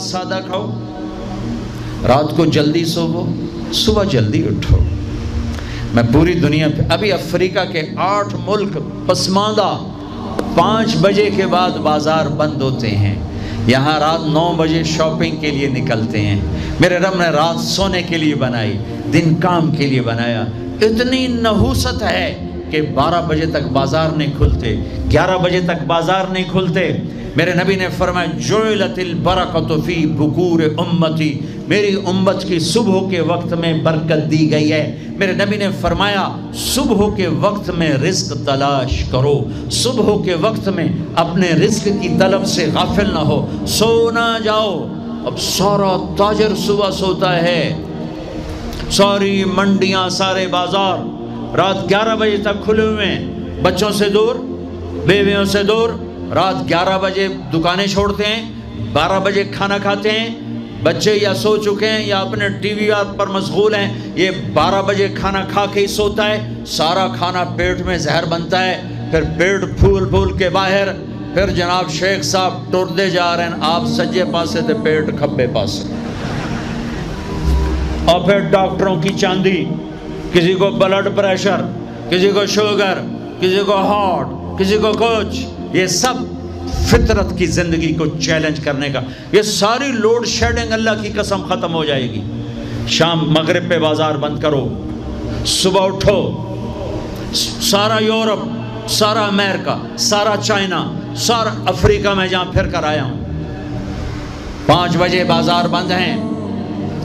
سادہ کھاؤ، رات کو جلدی سوو، صبح جلدی اٹھو۔ میں پوری دنیا پہ ابھی افریقہ کے 8 ملک پسماندہ 5 بجے کے بعد بازار بند ہوتے ہیں، یہاں رات 9 بجے شاپنگ کے لیے نکلتے ہیں۔ میرے رب نے رات سونے کے لیے بنائی، دن کام کے لیے بنایا۔ اتنی نحوست ہے کہ 12 بجے تک بازار نہیں کھلتے، 11 بجے تک بازار نہیں کھلتے۔ میرے نبی نے فرمایا جعلت البرکۃ فی بکور امتی، میری امت کی صبح کے وقت میں برکت دی گئی ہے۔ میرے نبی نے فرمایا صبح کے وقت میں رزق تلاش کرو، صبح کے وقت میں اپنے رزق کی طلب سے غافل نہ ہو، سو نہ جاؤ۔ اب سارا تاجر صبح سوتا ہے، ساری منڈیاں، سارے بازار رات 11 بجے تک کھلے ہوئے ہیں، بچوں سے دور، بیویوں سے دور۔ رات 11 بجے دکانیں چھوڑتے ہیں، 12 بجے کھانا کھاتے ہیں، بچے یا سو چکے ہیں یا اپنے ٹی وی پر مشغول ہیں، یہ 12 بجے کھانا کھا کے ہی سوتا ہے، سارا کھانا پیٹ میں زہر بنتا ہے، پھر پیٹ پھول پھول کے باہر، پھر جناب شیخ صاحب ٹردے جا رہے ہیں، آپ سجے پاسے تھے پیٹ کھبے پاسے، اور پھر ڈاکٹروں کی چاندی، کسی کو بلڈ پریشر، کسی کو شوگر، کسی کو ہارٹ، کسی کو کچھ، یہ سب فطرت کی زندگی کو چیلنج کرنے کا۔ یہ ساری لوڈ شیڈنگ اللہ کی قسم ختم ہو جائے گی۔ شام مغرب پہ بازار بند کرو، صبح اٹھو، سارا یورپ، سارا امریکہ، سارا چائنا، سارا افریقہ میں جہاں پھر کر آیا ہوں، 5 بجے بازار بند ہیں،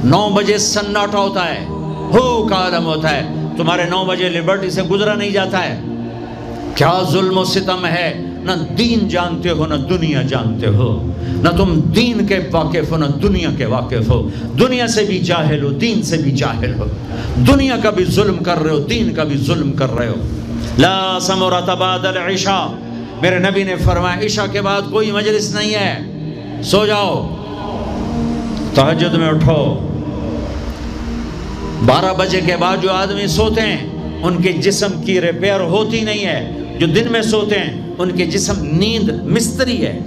9 بجے سناٹا ہوتا ہے، ہو کا عالم ہوتا ہے، تمہارے 9 بجے لبرٹی سے گزرا نہیں جاتا ہے۔ کیا ظلم و ستم ہے، نہ دین جانتے ہو نہ دنیا جانتے ہو، نہ تم دین کے واقف ہو نہ دنیا کے واقف ہو، دنیا سے بھی جاہل ہو، دین سے بھی جاہل ہو، دنیا کا بھی ظلم کر رہے ہو، دین کا بھی ظلم کر رہے ہو۔ لا سمرۃ بعد العشاء، میرے نبی نے فرمایا عشاء کے بعد کوئی مجلس نہیں ہے، سو جاؤ۔ تہجد میں اٹھو۔ 12 بجے کے بعد جو آدمی سوتے ہیں ان کے جسم کی ریپیئر ہوتی نہیں ہے، جو دن میں سوتے ہیں ان کے جسم، نیند مستری ہے،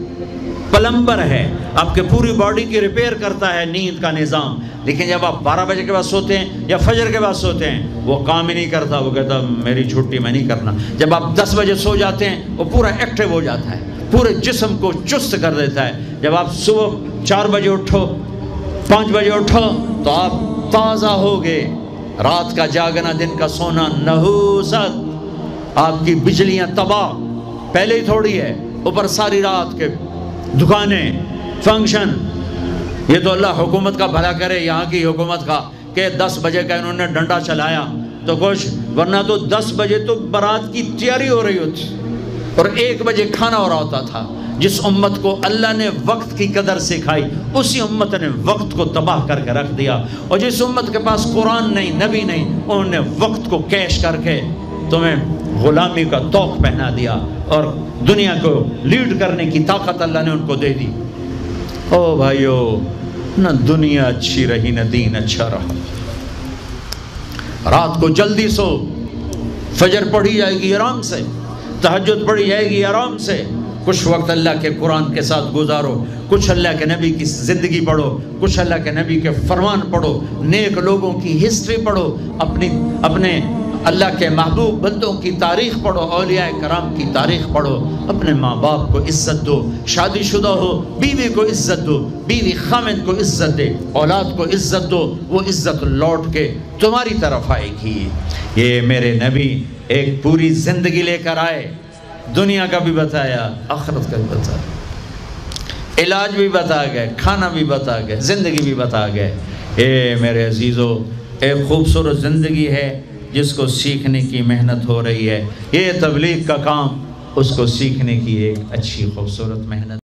پلمبر ہے، آپ کے پوری باڈی کی ریپیئر کرتا ہے نیند کا نظام، لیکن جب آپ 12 بجے کے بعد سوتے ہیں یا فجر کے بعد سوتے ہیں وہ کام ہی نہیں کرتا، وہ کہتا میری چھٹی میں نہیں کرنا۔ جب آپ 10 بجے سو جاتے ہیں وہ پورا ایکٹیو ہو جاتا ہے، پورے جسم کو چست کر دیتا ہے۔ جب آپ صبح 4 بجے اٹھو، 5 بجے اٹھو تو آپ تازہ ہوگے۔ رات کا جاگنا، دن کا سونا نحوست، آپ کی بجلیاں تباہ، پہلے ہی تھوڑی ہے، اوپر ساری رات کے دکانیں، فنکشن۔ یہ تو اللہ حکومت کا بھلا کرے، یہاں کی حکومت کا، کہ 10 بجے کا انہوں نے ڈنڈا چلایا تو کچھ، ورنہ تو 10 بجے تو بارات کی تیاری ہو رہی ہوتی اور 1 بجے کھانا ہو رہا ہوتا تھا۔ جس امت کو اللہ نے وقت کی قدر سکھائی اسی امت نے وقت کو تباہ کر کے رکھ دیا، اور جس امت کے پاس قرآن نہیں، نبی نہیں، انہوں نے وقت کو کیش کر کے تمہیں غلامی کا طوق پہنا دیا اور دنیا کو لیڈ کرنے کی طاقت اللہ نے ان کو دے دی۔ او بھائیو، نہ دنیا اچھی رہی نہ دین اچھا رہا۔ رات کو جلدی سو، فجر پڑھی جائے گی آرام سے، تہجد پڑھی جائے گی آرام سے، کچھ وقت اللہ کے قرآن کے ساتھ گزارو، کچھ اللہ کے نبی کی زندگی پڑھو، کچھ اللہ کے نبی کے فرمان پڑھو، نیک لوگوں کی ہسٹری پڑھو، اپنے اللہ کے محبوب بندوں کی تاریخ پڑھو، اولیاء کرام کی تاریخ پڑھو، اپنے ماں باپ کو عزت دو، شادی شدہ ہو بیوی کو عزت دو، بیوی خامد کو عزت دے، اولاد کو عزت دو، وہ عزت لوٹ کے تمہاری طرف آئے گی۔ یہ میرے نبی ایک پوری زندگی لے کر آئے، دنیا کا بھی بتایا، آخرت کا بھی بتایا، علاج بھی بتا گئے، کھانا بھی بتا گئے، زندگی بھی بتا گئے۔ اے میرے عزیزو، ایک خوبصورت زندگی ہے جس کو سیکھنے کی محنت ہو رہی ہے۔ یہ تبلیغ کا کام، اس کو سیکھنے کی ایک اچھی خوبصورت محنت